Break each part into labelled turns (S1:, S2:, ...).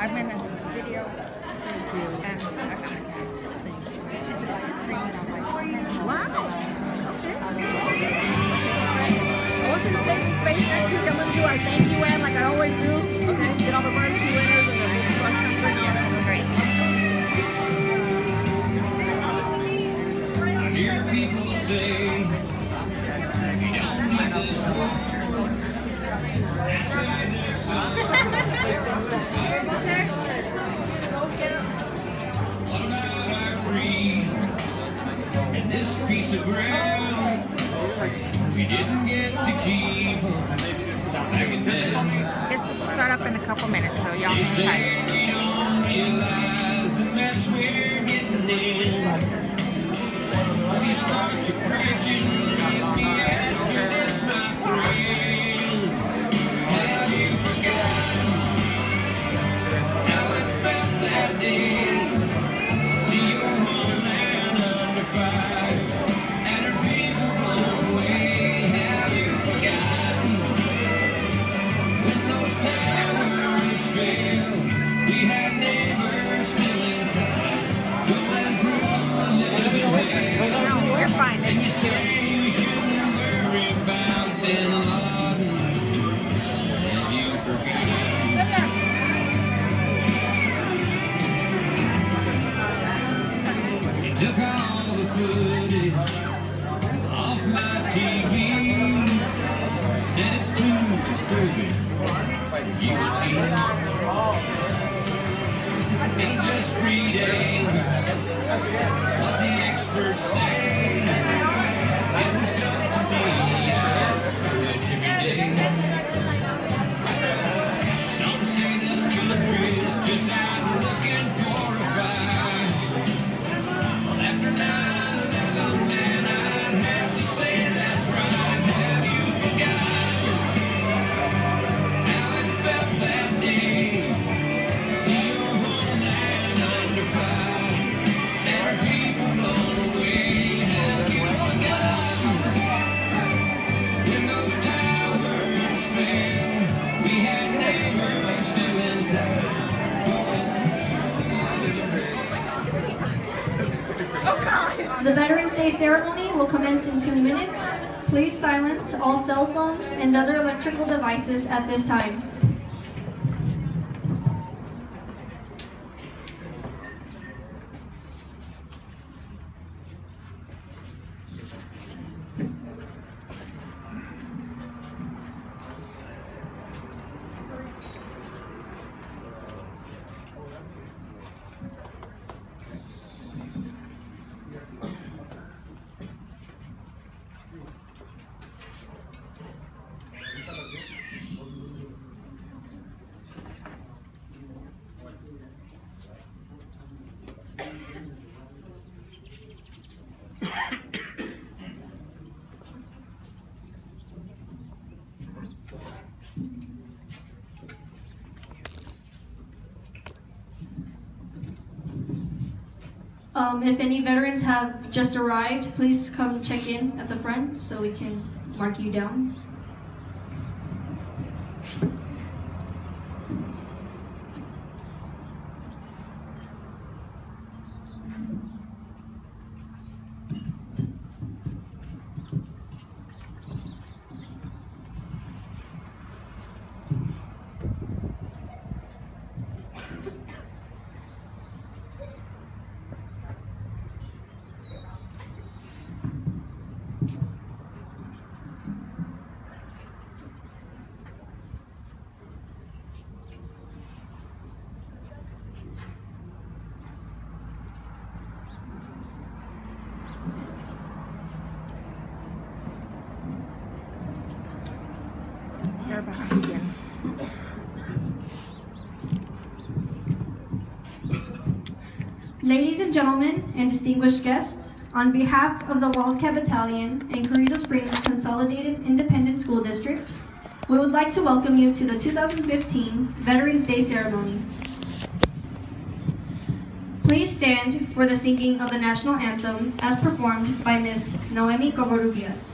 S1: I'm in a video. Thank you. And I got it.
S2: Wow. Okay. I want you to save me space there too. I'm gonna do our thank you and like I always do. Okay. Get all the varsity winners and the big crush come through.
S1: Great.
S3: I hear people say you don't need this one. What about our freedom and this piece of ground we didn't get to keep back in then?
S1: It's to start up in a couple minutes, so y'all
S3: They
S1: can
S3: say
S1: type.
S3: we don't realize the mess we're getting in. When you start to preaching, let me ask you this, my friend. Have you forgotten how it felt that day to see your homeland under fire and her people blown away? Have you forgotten when those towers fell? We had neighbors still inside, going through a living hell.
S1: No, you're fine.
S3: And you say we shouldn't worry about Bin Laden. Have you forgotten? You took all the footage off my TV. Said it's too disturbing for you and me. Ain't just reading. It's what the experts say. It was up to me. I do it every day. Some say this country's just out looking for a fight. Well, after 9/11, man, I'd have to say that's right. Have you forgotten how it felt that day? See your homeland under fire and our people blown away. Have you forgotten when those towers fell? We had neighbors still inside.
S4: The Veterans Day ceremony will commence in 2 minutes. Please silence all cell phones and other electrical devices at this time. If any veterans have just arrived, please come check in at the front so we can mark you down.
S1: You're about to begin.
S4: Ladies and gentlemen and distinguished guests, on behalf of the Wildcat Battalion and Carrizo Springs Consolidated Independent School District, we would like to welcome you to the 2015 Veterans Day ceremony. Please stand for the singing of the national anthem as performed by Ms. Noemi Covarrubias.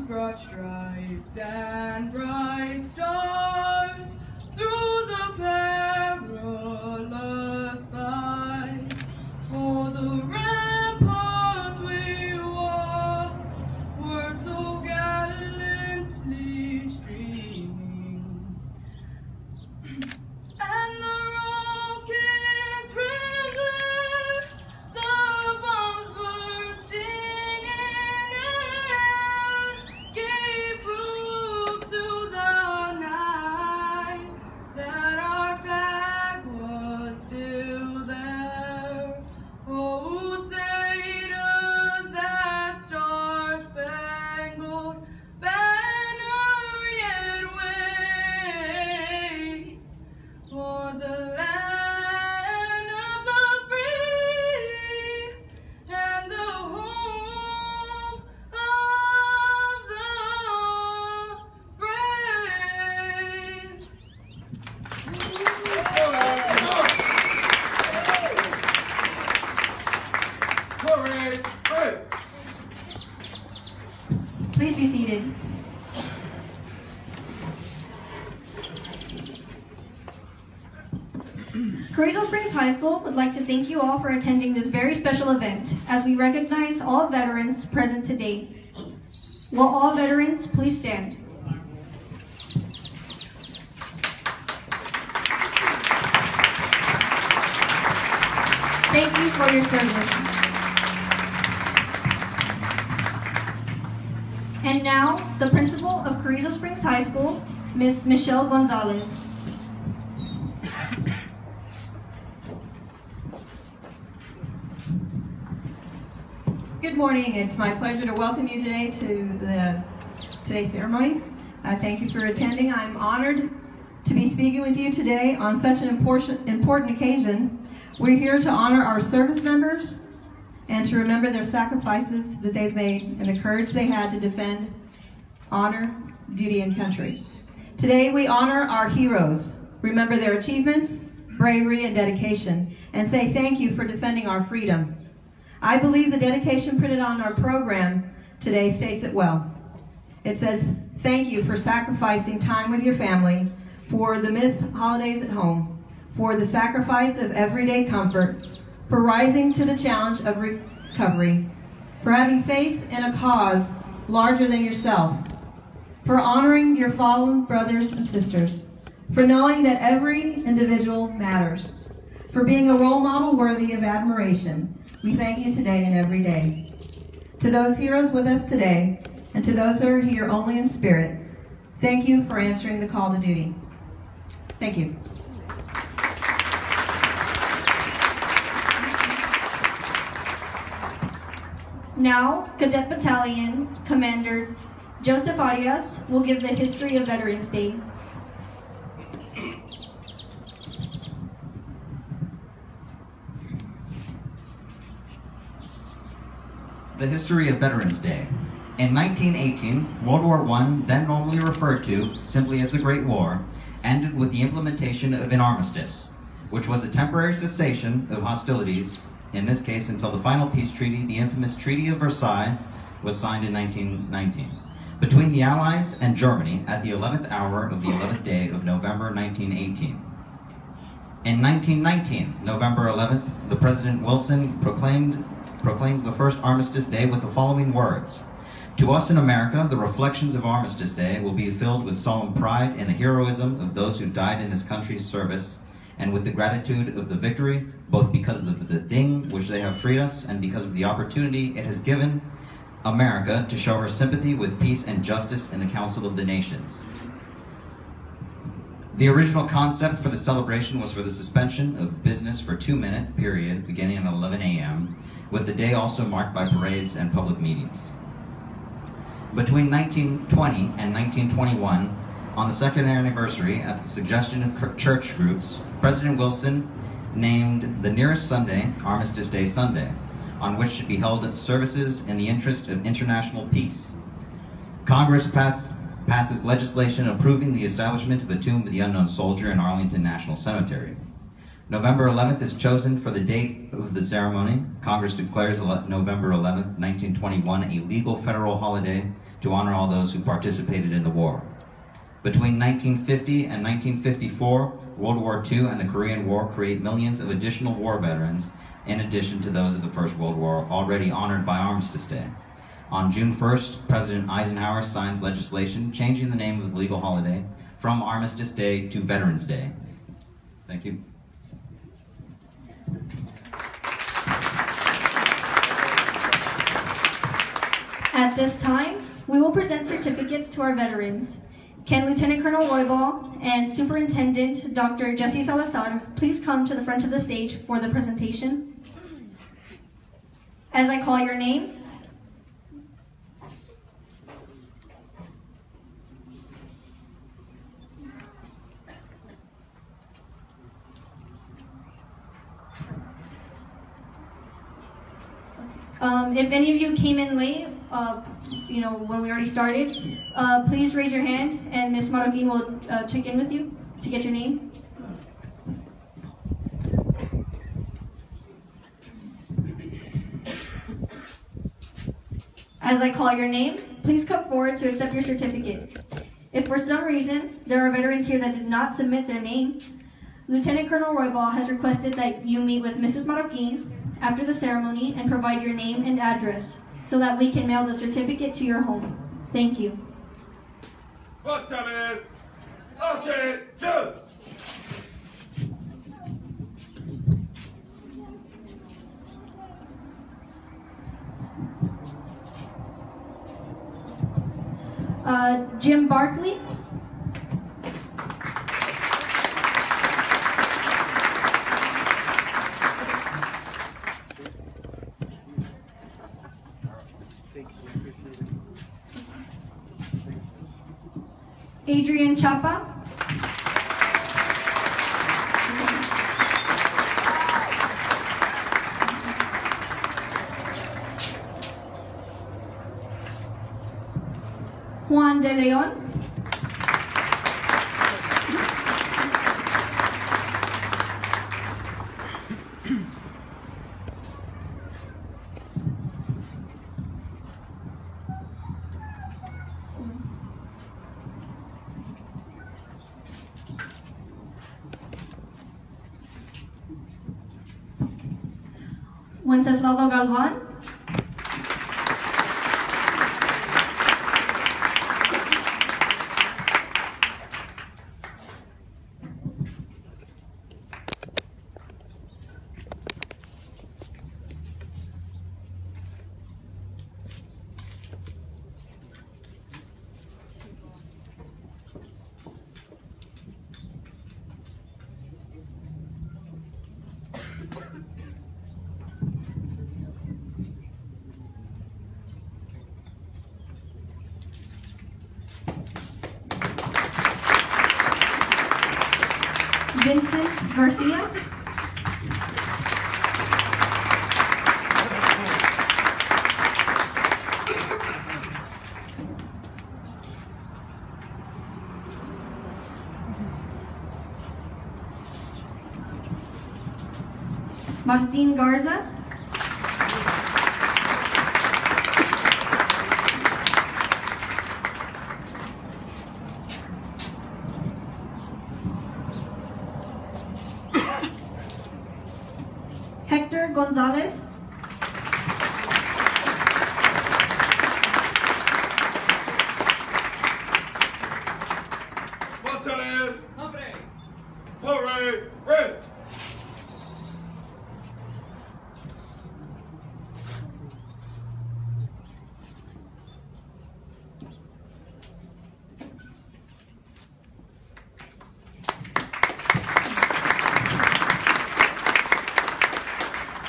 S5: broad stripes and bright stars through the perilous fight. For the ramparts we watched were so gallantly streaming, and the rockets ringing, the bombs bursting in air, gave proof to the night that our flag was still there. Oh, say does that star-spangled banner yet wave for the land of the free and the home of the brave.
S4: Please be seated. Carrizo Springs High School would like to thank you all for attending this very special event as we recognize all veterans present today. Will all veterans please stand? Thank you for your service. And now, the principal of Carrizo Springs High School, Ms. Michelle Gonzalez.
S6: Good morning. It's my pleasure to welcome you today to today's ceremony. Thank you for attending. I'm honored to be speaking with you today on such an important occasion. We're here to honor our service members and to remember their sacrifices that they've made and the courage they had to defend honor, duty, and country. Today we honor our heroes, remember their achievements, bravery, and dedication, and say thank you for defending our freedom. I believe the dedication printed on our program today states it well. It says, thank you for sacrificing time with your family, for the missed holidays at home, for the sacrifice of everyday comfort, for rising to the challenge of recovery, for having faith in a cause larger than yourself, for honoring your fallen brothers and sisters, for knowing that every individual matters, for being a role model worthy of admiration. We thank you today and every day. To those heroes with us today, and to those who are here only in spirit, thank you for answering the call to duty. Thank you.
S4: Now, Cadet Battalion Commander Joseph Arias will give the history of Veterans Day.
S7: The history of Veterans Day. In 1918, World War I, then normally referred to simply as the Great War, ended with the implementation of an armistice, which was a temporary cessation of hostilities, in this case until the final peace treaty, the infamous Treaty of Versailles, was signed in 1919, between the Allies and Germany at the 11th hour of the 11th day of November 1918. In 1919, November 11th, the President Wilson proclaims the first Armistice Day with the following words: "To us in America, the reflections of Armistice Day will be filled with solemn pride in the heroism of those who died in this country's service, and with the gratitude of the victory, both because of the thing which they have freed us, and because of the opportunity it has given America to show her sympathy with peace and justice in the Council of the Nations." The original concept for the celebration was for the suspension of business for a 2-minute period beginning at 11 a.m., with the day also marked by parades and public meetings. Between 1920 and 1921, on the second anniversary, at the suggestion of church groups, President Wilson named the nearest Sunday Armistice Day Sunday, on which should be held services in the interest of international peace. Congress passes legislation approving the establishment of a tomb of the unknown soldier in Arlington National Cemetery. November 11th is chosen for the date of the ceremony. Congress declares November 11th, 1921 a legal federal holiday to honor all those who participated in the war. Between 1950 and 1954, World War II and the Korean War create millions of additional war veterans in addition to those of the First World War already honored by Armistice Day. On June 1st, President Eisenhower signs legislation changing the name of the legal holiday from Armistice Day to Veterans Day. Thank you.
S4: At this time, we will present certificates to our veterans. Can Lieutenant Colonel Roybal and Superintendent Dr. Jesse Salazar please come to the front of the stage for the presentation? As I call your name, if any of you came in late, when we already started, please raise your hand and Ms. Marroquin will check in with you to get your name. As I call your name, please come forward to accept your certificate. If for some reason there are veterans here that did not submit their name, Lieutenant Colonel Roybal has requested that you meet with Mrs. Marroquin after the ceremony and provide your name and address so that we can mail the certificate to your home. Thank you. Jim Barkley. Adrian Chapa. Juan de Leon. Wenceslao Galvan. Vincent Garcia. Martin Garza. Hector Gonzalez.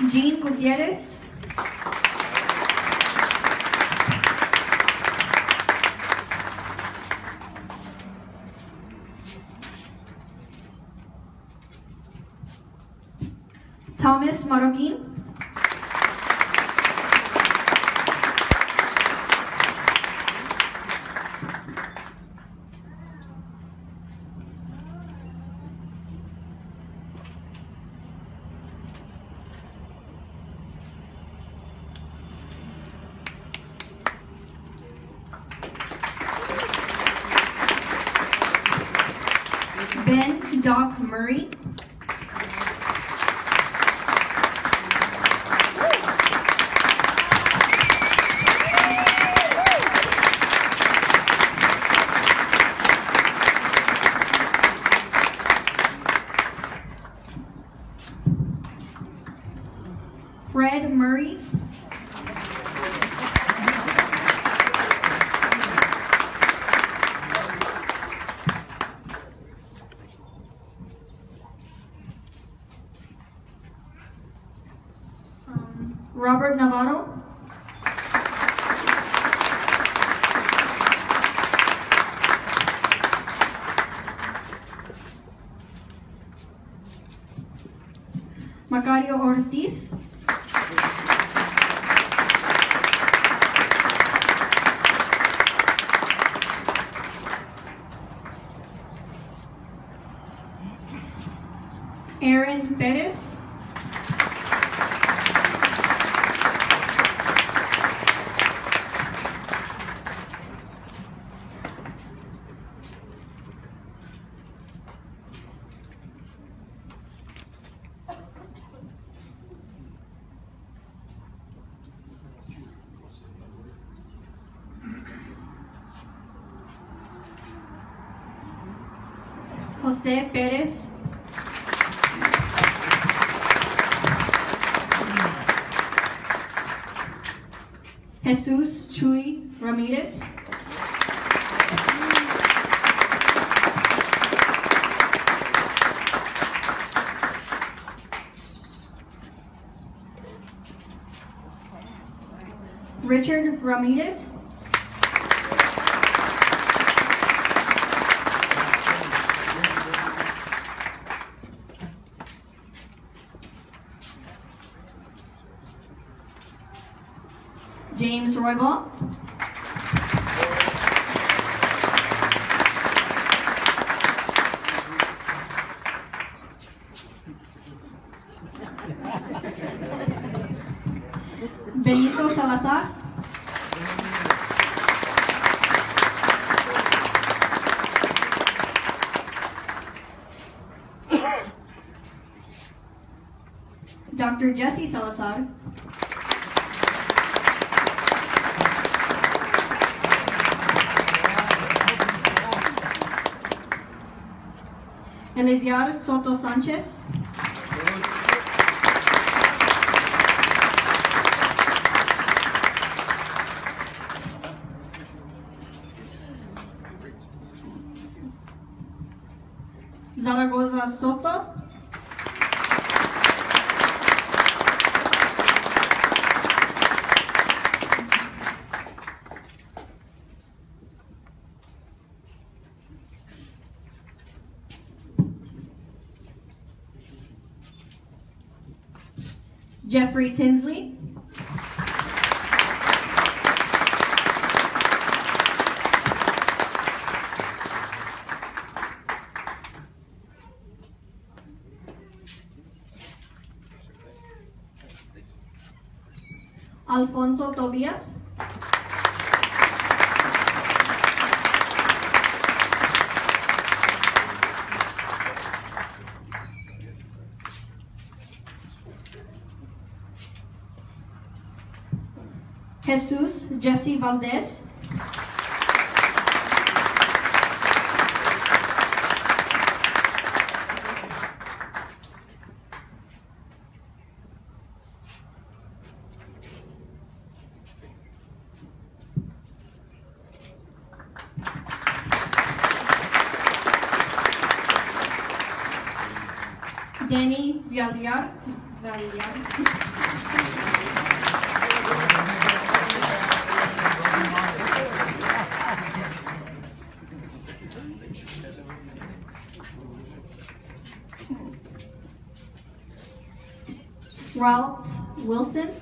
S4: Jean Gutierrez. Thomas Marroquin. Ben Doc Murray. Fred Murray. Robert Navarro. Macario Ortiz. Aaron Perez. Jose Perez. Jesus Chuy Ramirez. Richard Ramirez. James Roybal. Benito Salazar. Dr. Jesse Salazar. Elisiar Soto Sanchez. Zaragoza Soto. Jeffrey Tinsley. Alfonso Tobias. Jesus Jesse Valdez. Danny Villar. Ralph Wilson.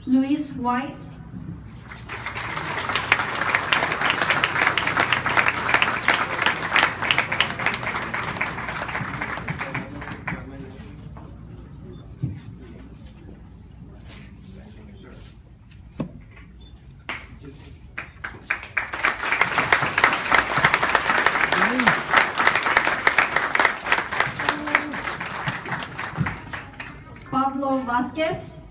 S4: Luis Weiss. Velasquez.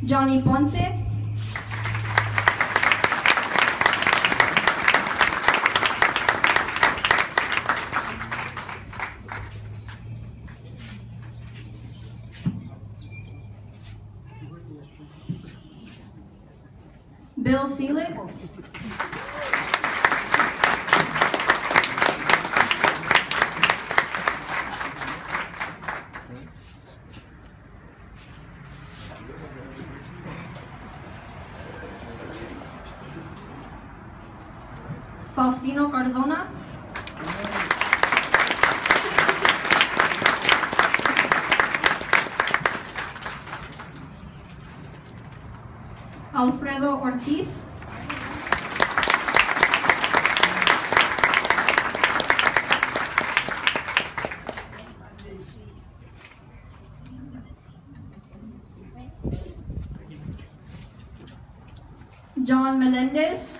S4: Johnny Ponce. Bill Seelig. Faustino Cardona. Alfredo Ortiz. John Melendez.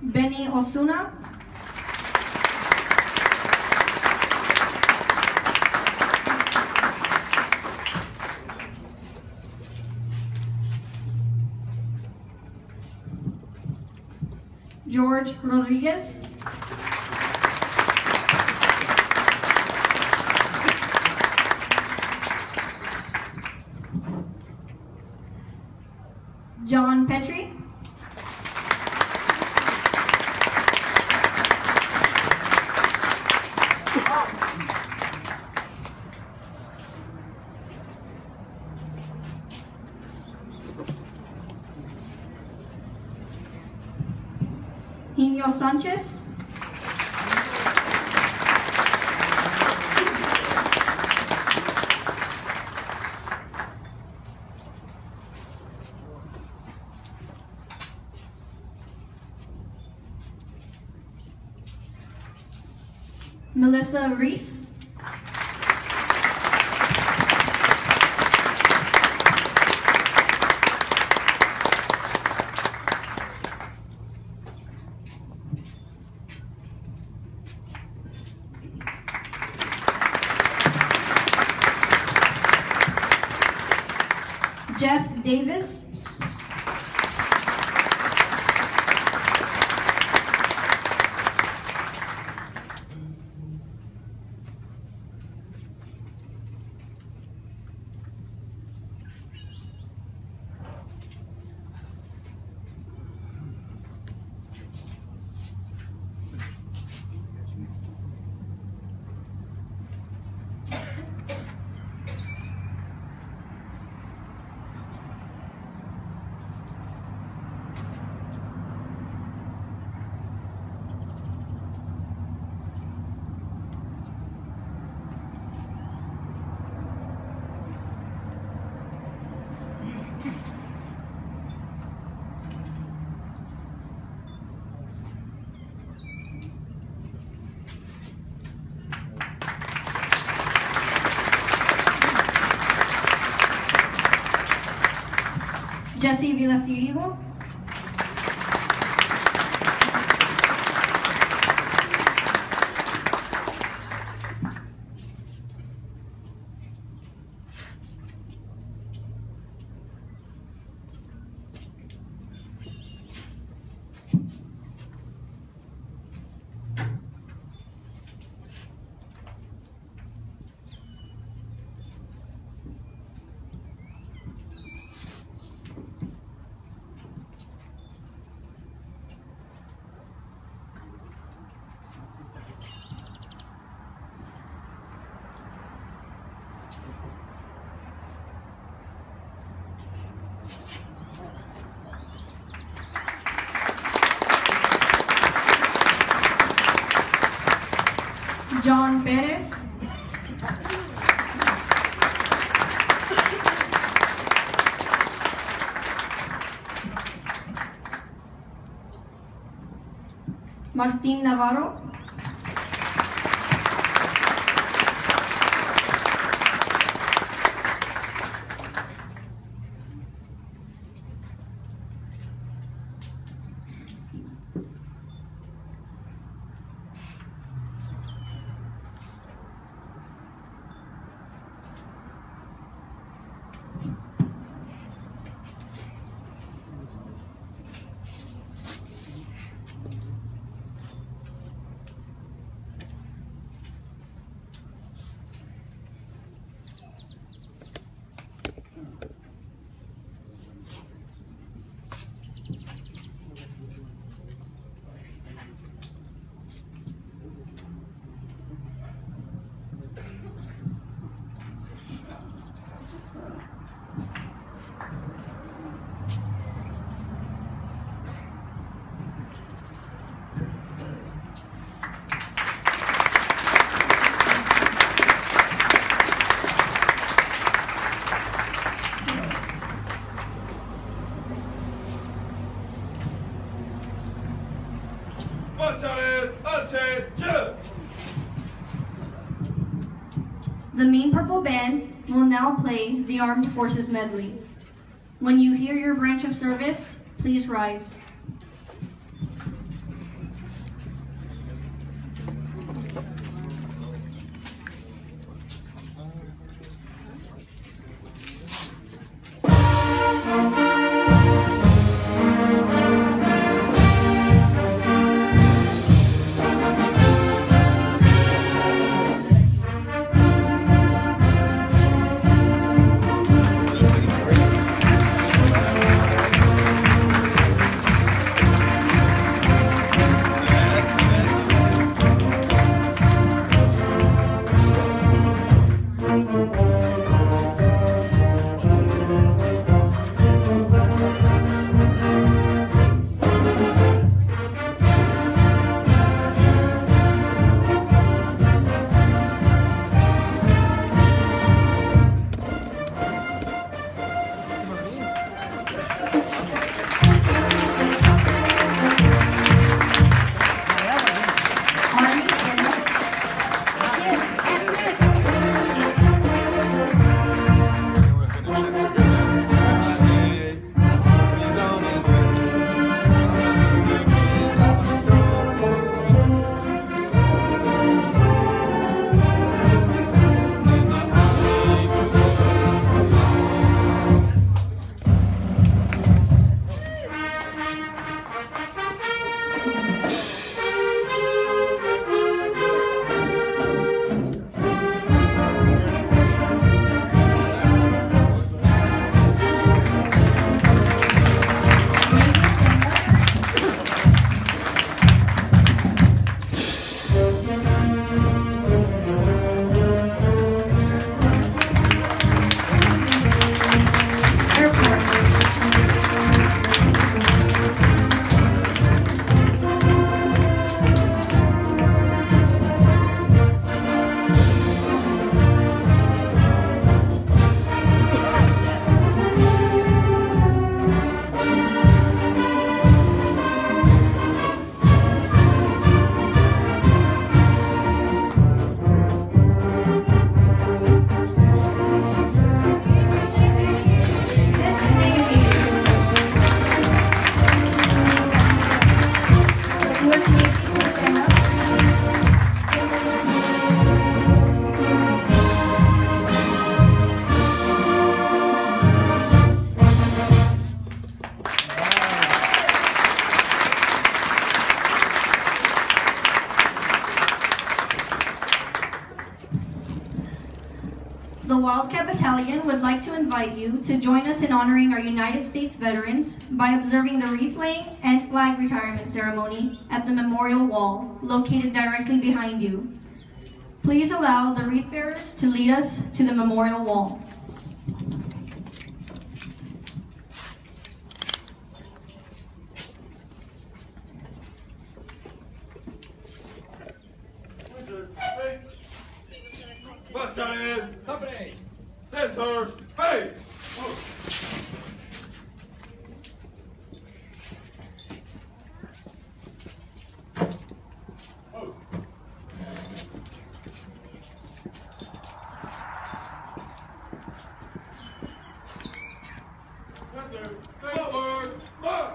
S4: Benny Osuna. George Rodriguez. John Petrie. Inyo Sanchez. Melissa Reese. Jeff Davis. Jesse Vilastirigo. John Perez, Martin Navarro, The Mean Purple Band will now play the Armed Forces Medley. When you hear your branch of service, please rise. The Wildcat Battalion would like to invite you to join us in honoring our United States veterans by observing the wreath laying and flag retirement ceremony at the memorial wall located directly behind you. Please allow the wreath bearers to lead us to the memorial wall.
S8: Thank Battalion,
S9: Company.
S8: center, base. Forward, march.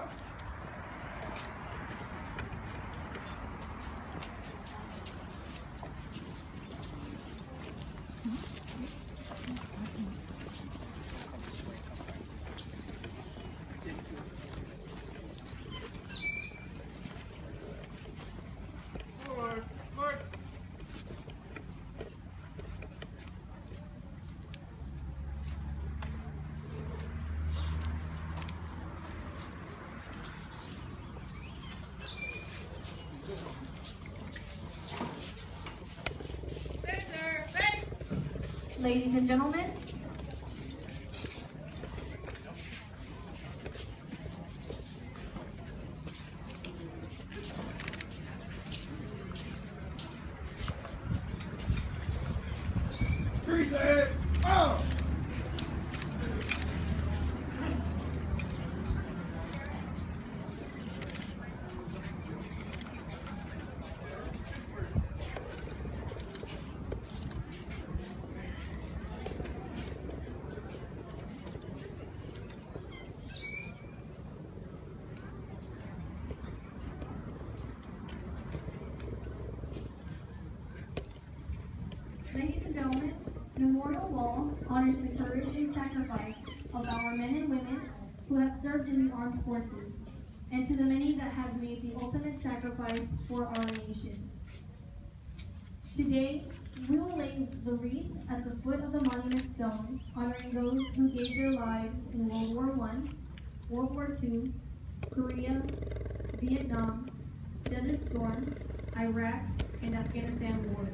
S8: Forward, march.
S4: Ladies and gentlemen,
S8: Treat it out.
S4: ladies and gentlemen, Memorial Wall honors the courage and sacrifice of our men and women who have served in the armed forces, and to the many that have made the ultimate sacrifice for our nation. Today, we will lay the wreath at the foot of the monument stone, honoring those who gave their lives in World War I, World War II, Korea, Vietnam, Desert Storm, Iraq, and Afghanistan wars.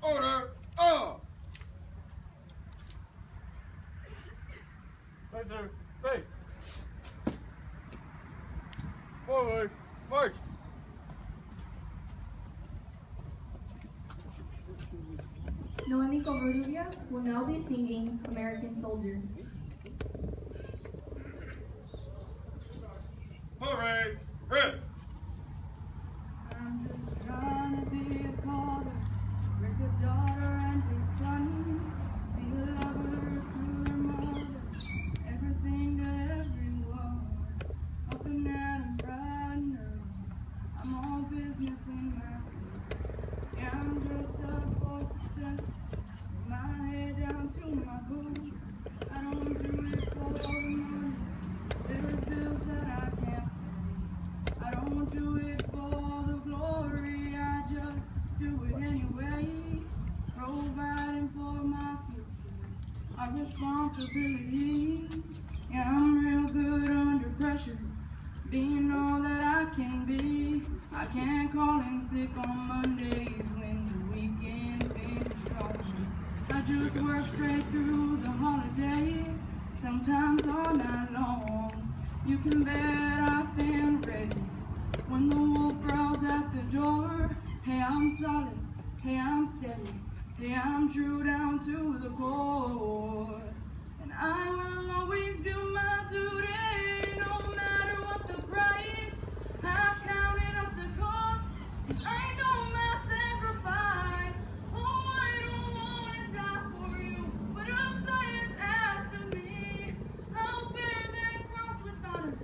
S8: Order, up.
S9: Center, base. Forward, march.
S4: Noemi Covarrubias will now be singing American Soldier.
S8: Hooray, rip.
S5: I'm just trying to be a father, raise a daughter and a son, be a lover to their mother, everything to everyone. Up and at 'em right now, I'm all business in my sleep. Yeah, I'm dressed up for success, with my head down to my boots. I don't do it for the money, there's bills that I can't pay. I don't do it for the glory, I just do it anyway. Providing for my future, a responsibility. Yeah, I'm real good under pressure, being all that I can be. I can't call in sick on Mondays when the weekend's been too strong for me. I just work straight through the holidays, sometimes all night long. You can bet I stand ready when the wolf growls at the door. Hey, I'm solid, hey, I'm steady, hey, I'm true down to the core. And I will always do my duty, no matter what the price. I've counted up the cost, and I know my sacrifice. Oh, I don't wanna die for you, but I'm tired asking me. I'll bear that cross with honor,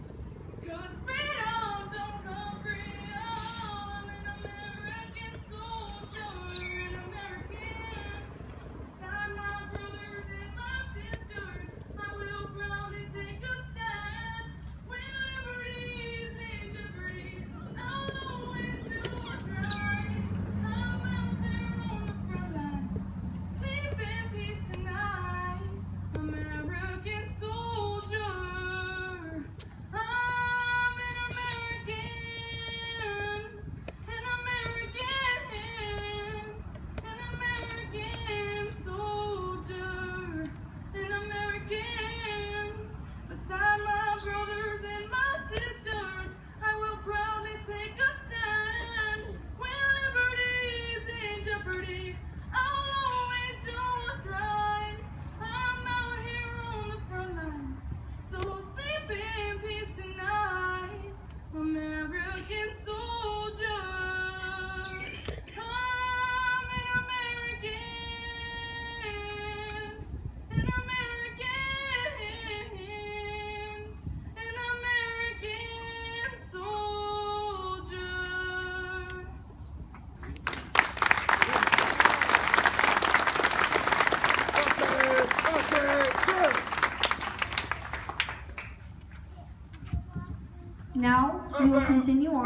S5: 'cause freedom don't come free. I'm an American soldier, an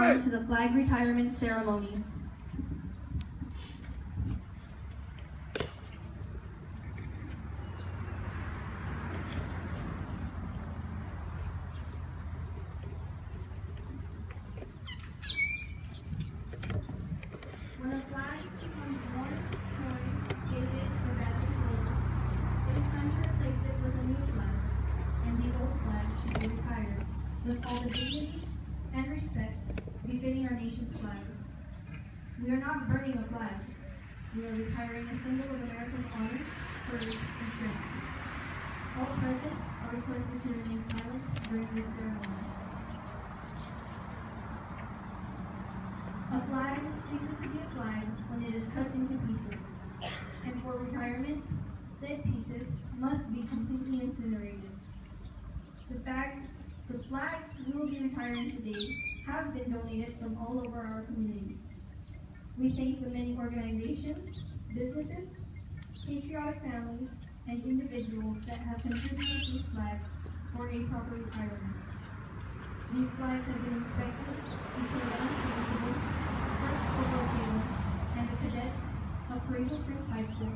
S4: on to the flag retirement ceremony. When a flag becomes worn, torn, faded, or badly soiled, it is time to replace it with a new flag, and the old flag should be retired, with all the dignity and respect befitting our nation's flag. We are not burning a flag. We are retiring a symbol of America's honor, courage, and strength. All present are requested to remain silent during this ceremony. A flag ceases to be a flag when it is cut into pieces, and for retirement, said pieces must be completely incinerated. The flags we will be retiring today have been donated from all over our community. We thank the many organizations, businesses, patriotic families, and individuals that have contributed these flags for a proper retirement. These flags have been inspected before unserviceable, first rotated, and the cadets of Courageous Springs High School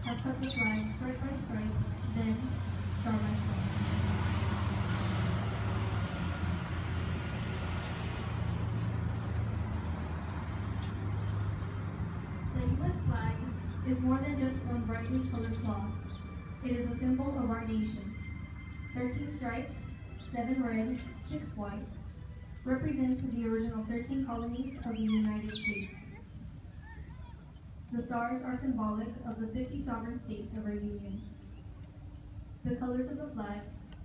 S4: have cut the flag stripe by stripe, then star by star. The U.S. flag is more than just some brightly colored cloth. It is a symbol of our nation. 13 stripes, 7 red, 6 white, represents the original 13 colonies of the United States. The stars are symbolic of the 50 sovereign states of our union. The colors of the flag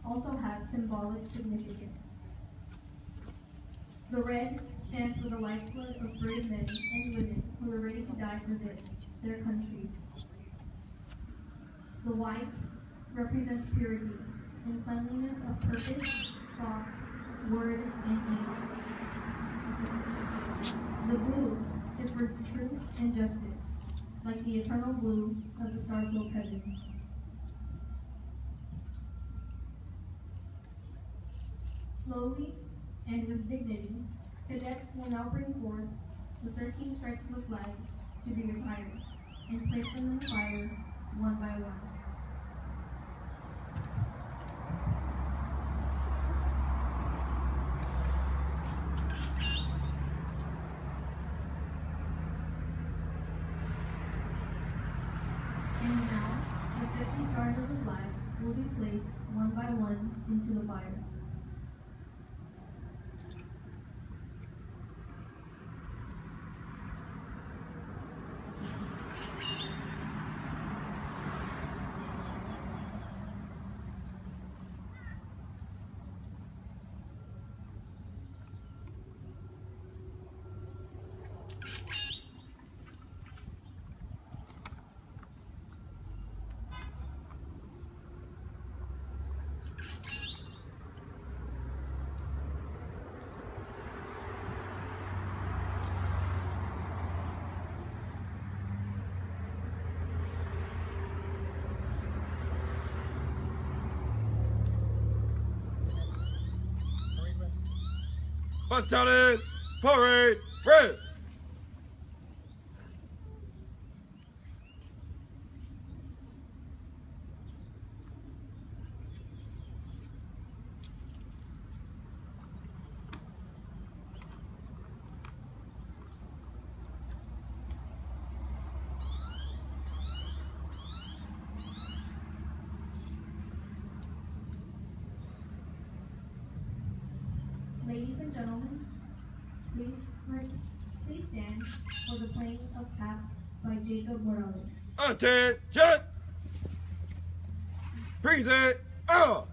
S4: also have symbolic significance. The red stands for the lifeblood of brave men and women who are ready to die for this, their country. The white represents purity and cleanliness of purpose, thought, word, and deed. The blue is for truth and justice, like the eternal blue of the star-filled heavens. Slowly and with dignity, cadets will now bring forth the 13 stripes of the flag to be retired and place them in the fire one by one. And now, the 50 stars of the flag will be placed one by one into the fire.
S8: Battalion, parade, red.
S4: Ladies and gentlemen, please stand for the playing of taps by Jacob Morales.
S8: Attention! Present, out!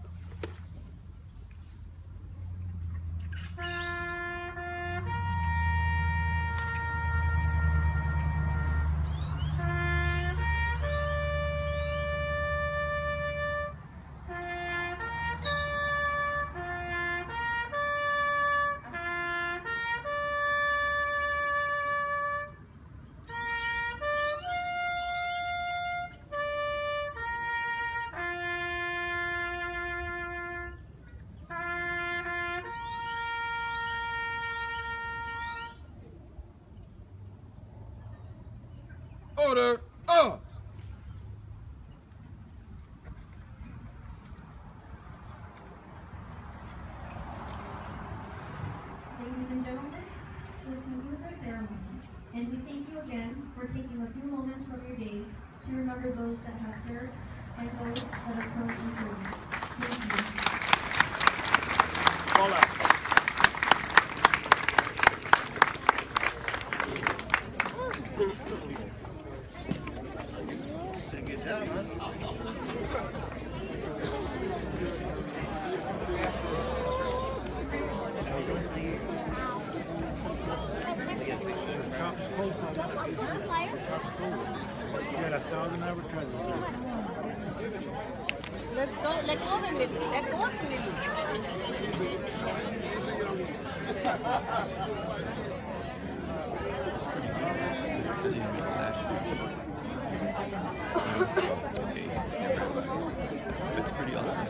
S8: Order. Oh.
S4: Ladies and gentlemen, this concludes our ceremony, and we thank you again for taking a few moments from your day to remember those that have served and those that are currently serving. Thank you.
S10: Let's go. Let go of him, Lily. Let go of him, Lily.
S11: It's pretty awesome.